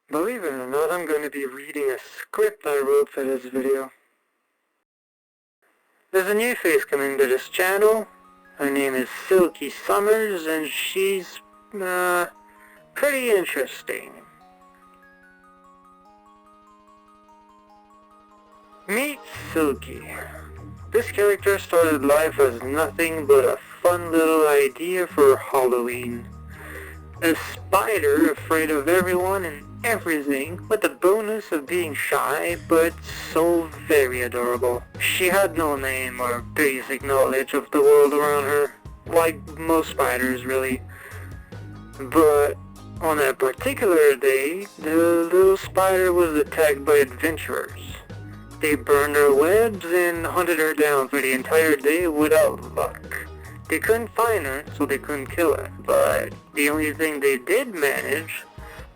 Believe it or not, I'm going to be reading a script I wrote for this video. There's a new face coming to this channel. Her name is Silky Summers, and she's, pretty interesting. Meet Silky. This character started life as nothing but a fun little idea for Halloween. A spider afraid of everyone and everything, with the bonus of being shy, but so very adorable. She had no name or basic knowledge of the world around her, like most spiders really. But on a particular day, the little spider was attacked by adventurers. They burned her webs and hunted her down for the entire day without luck. They couldn't find her, so they couldn't kill her, but the only thing they did manage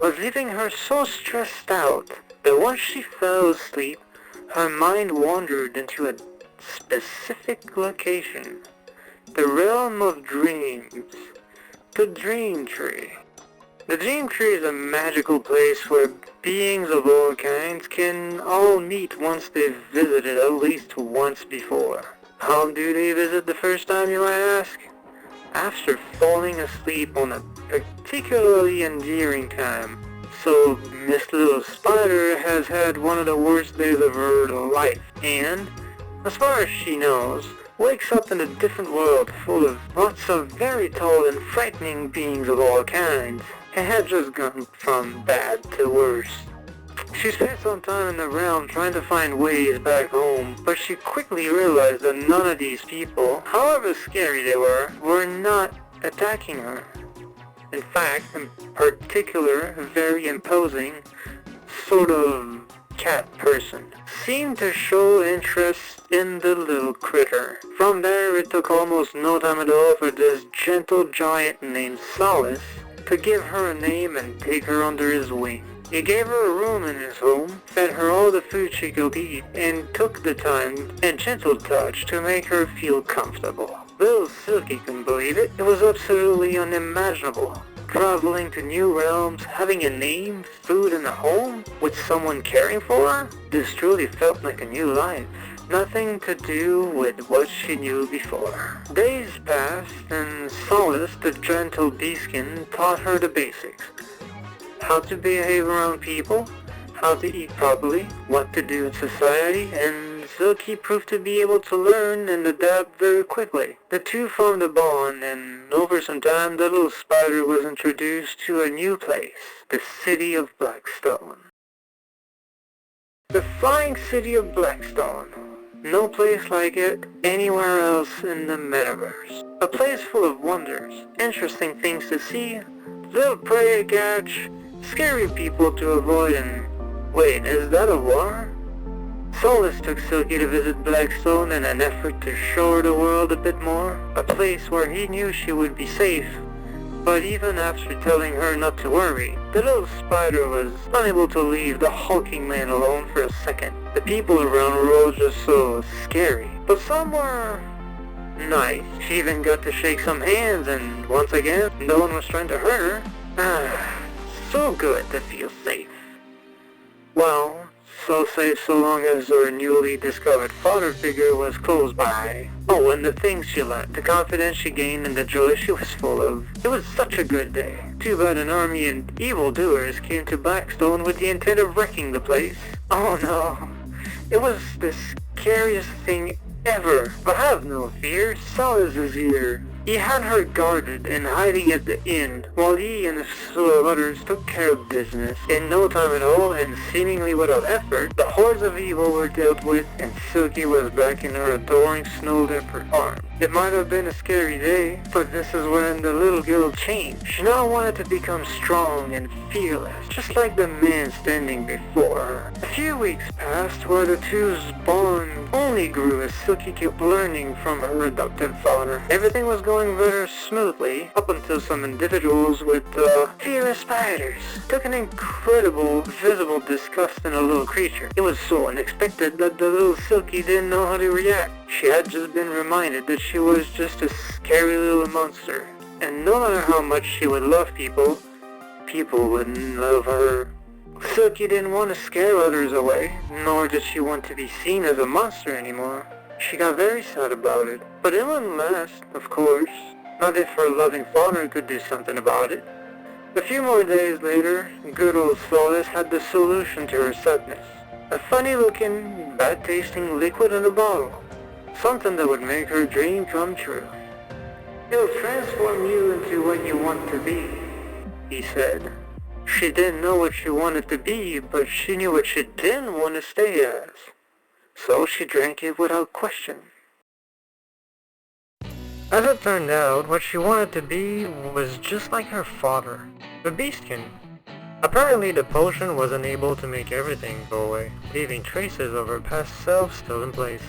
was leaving her so stressed out that once she fell asleep, her mind wandered into a specific location, the realm of dreams, the Dream Tree. The Dream Tree is a magical place where beings of all kinds can all meet once they've visited at least once before. How do they visit the first time, you might ask? After falling asleep on a particularly endearing time. So Miss Little Spider has had one of the worst days of her life, and, as far as she knows, wakes up in a different world full of lots of very tall and frightening beings of all kinds. It had just gone from bad to worse. She spent some time in the realm trying to find ways back home, but she quickly realized that none of these people, however scary they were not attacking her. In fact, in particular, a very imposing, sort of cat person seemed to show interest in the little critter. From there, it took almost no time at all for this gentle giant named Solace to give her a name and take her under his wing. He gave her a room in his home, fed her all the food she could eat, and took the time and gentle touch to make her feel comfortable. Little Silky couldn't believe it. It was absolutely unimaginable. Traveling to new realms, having a name, food, and a home, with someone caring for her? This truly felt like a new life. Nothing to do with what she knew before. Days passed, and Solace, the gentle beaskin, taught her the basics. How to behave around people, how to eat properly, what to do in society, and Silky proved to be able to learn and adapt very quickly. The two formed a bond, and over some time the little spider was introduced to a new place, the city of Blackstone. The flying city of Blackstone. No place like it anywhere else in the metaverse. A place full of wonders, interesting things to see, little prey to catch, scary people to avoid, and wait, is that a war? Solace took Silky to visit Blackstone in an effort to show her the world a bit more, a place where he knew she would be safe. But even after telling her not to worry, the little spider was unable to leave the hulking man alone for a second. The people around were all just so scary, but some were nice. She even got to shake some hands, and once again, no one was trying to hurt her. So good to feel safe. Well, so safe so long as her newly discovered father figure was close by. Oh, and the things she learned, the confidence she gained, and the joy she was full of. It was such a good day. Too bad an army of evildoers came to Blackstone with the intent of wrecking the place. Oh no. It was the scariest thing ever. But have no fear, Solace is here. He had her guarded and hiding at the inn, while he and a slew of others took care of business. In no time at all, and seemingly without effort, the hordes of evil were dealt with, and Silky was back in her adoring snow leopard arms. It might have been a scary day, but this is when the little girl changed. She now wanted to become strong and fearless, just like the man standing before her. A few weeks passed where the two's bond only grew as Silky kept learning from her adopted father. Everything was going very smoothly, up until some individuals with fear of spiders took an incredible visible disgust in a little creature. It was so unexpected that the little Silky didn't know how to react. She had just been reminded that she was just a scary little monster, and no matter how much she would love people, people wouldn't love her. Silky didn't want to scare others away, nor did she want to be seen as a monster anymore. She got very sad about it, but it wouldn't last, of course, not if her loving father could do something about it. A few more days later, good old Solace had the solution to her sadness. A funny-looking, bad-tasting liquid in a bottle. Something that would make her dream come true. "It'll transform you into what you want to be," he said. She didn't know what she wanted to be, but she knew what she didn't want to stay as. So she drank it without question. As it turned out, what she wanted to be was just like her father, the Beastkin. Apparently the potion was unable to make everything go away, leaving traces of her past self still in place.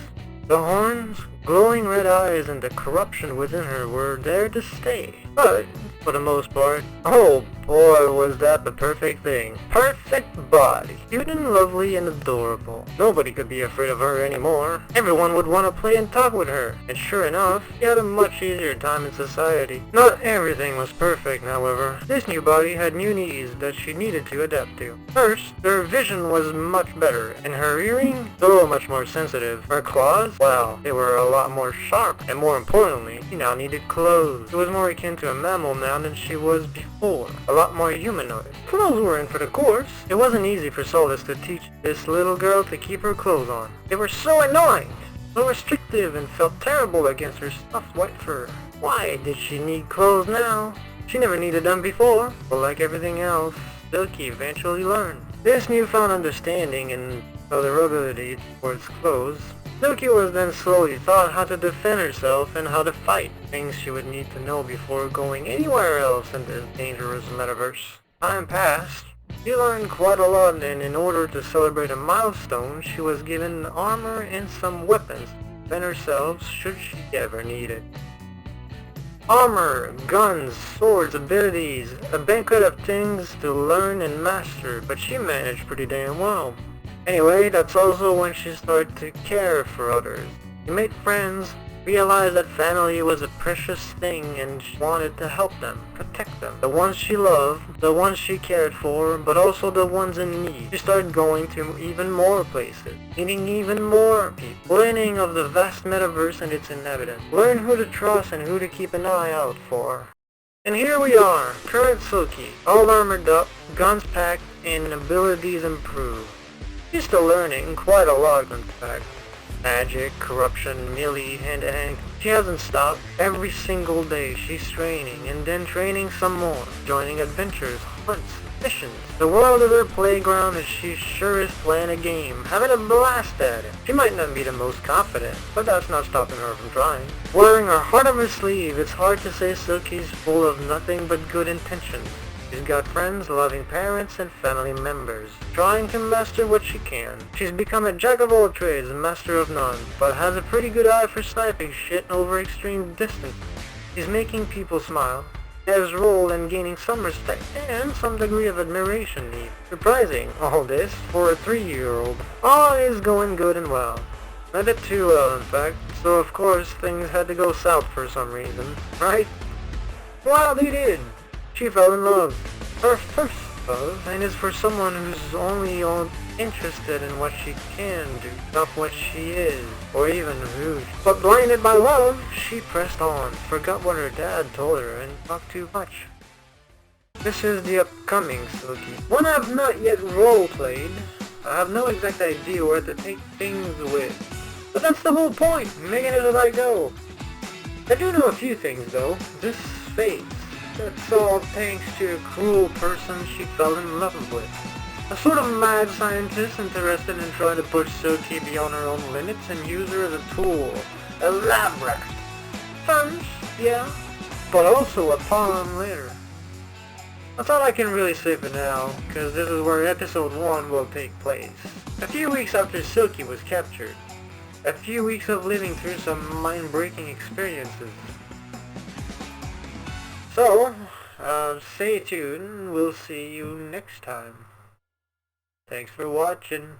The horns, glowing red eyes, and the corruption within her were there to stay. But, for the most part, oh boy was that the perfect thing. Perfect body. Cute and lovely and adorable. Nobody could be afraid of her anymore. Everyone would want to play and talk with her. And sure enough, she had a much easier time in society. Not everything was perfect, however. This new body had new needs that she needed to adapt to. First, her vision was much better, and her hearing, so much more sensitive. Her claws, well, they were a lot more sharp, and more importantly, she now needed clothes. She was more akin to a mammal now than she was before. A lot more humanoid. Clothes were in for the course. It wasn't easy for Solace to teach this little girl to keep her clothes on. They were so annoying, so restrictive, and felt terrible against her stuffed white fur. Why did she need clothes now? She never needed them before. But like everything else, Silky eventually learned. This newfound understanding and vulnerability towards clothes, Silky was then slowly taught how to defend herself and how to fight, things she would need to know before going anywhere else in this dangerous metaverse. Time passed. She learned quite a lot, and in order to celebrate a milestone, she was given armor and some weapons to defend herself should she ever need it. Armor, guns, swords, abilities, a banquet of things to learn and master, but she managed pretty damn well. Anyway, that's also when she started to care for others. She made friends, realized that family was a precious thing, and she wanted to help them, protect them. The ones she loved, the ones she cared for, but also the ones in need. She started going to even more places, meeting even more people, learning of the vast metaverse and its inhabitants. Learn who to trust and who to keep an eye out for. And here we are, current Silky, all armored up, guns packed, and abilities improved. She's still learning quite a lot, in fact. Magic, corruption, melee, hand-to-hand. She hasn't stopped. Every single day she's training, and then training some more. Joining adventures, hunts, missions. The world is her playground, and she sure is playing a game, having a blast at it. She might not be the most confident, but that's not stopping her from trying. Wearing her heart on her sleeve, it's hard to say Silky's full of nothing but good intentions. She's got friends, loving parents, and family members, trying to master what she can. She's become a jack of all trades, a master of none, but has a pretty good eye for sniping shit over extreme distance. She's making people smile, has role and gaining some respect, and some degree of admiration need. Surprising, all this, for a 3-year-old. All is going good and well. A bit too well, in fact, so of course things had to go south for some reason, right? Well, they did. She fell in love. Her first love, and is for someone who's only interested in what she can do, not what she is, or even who. But blinded by love, she pressed on, forgot what her dad told her, and talked too much. This is the upcoming Silky. One I've not yet role-played. I have no exact idea where to take things with. But that's the whole point, making it as I go. I do know a few things though. This face. That's all thanks to a cruel person she fell in love with. A sort of mad scientist interested in trying to push Silky beyond her own limits and use her as a tool. A lab rat. Fun, yeah, but also a pawn later. That's all I can really say for now, because this is where episode 1 will take place. A few weeks after Silky was captured. A few weeks of living through some mind-breaking experiences. So, stay tuned, we'll see you next time. Thanks for watching.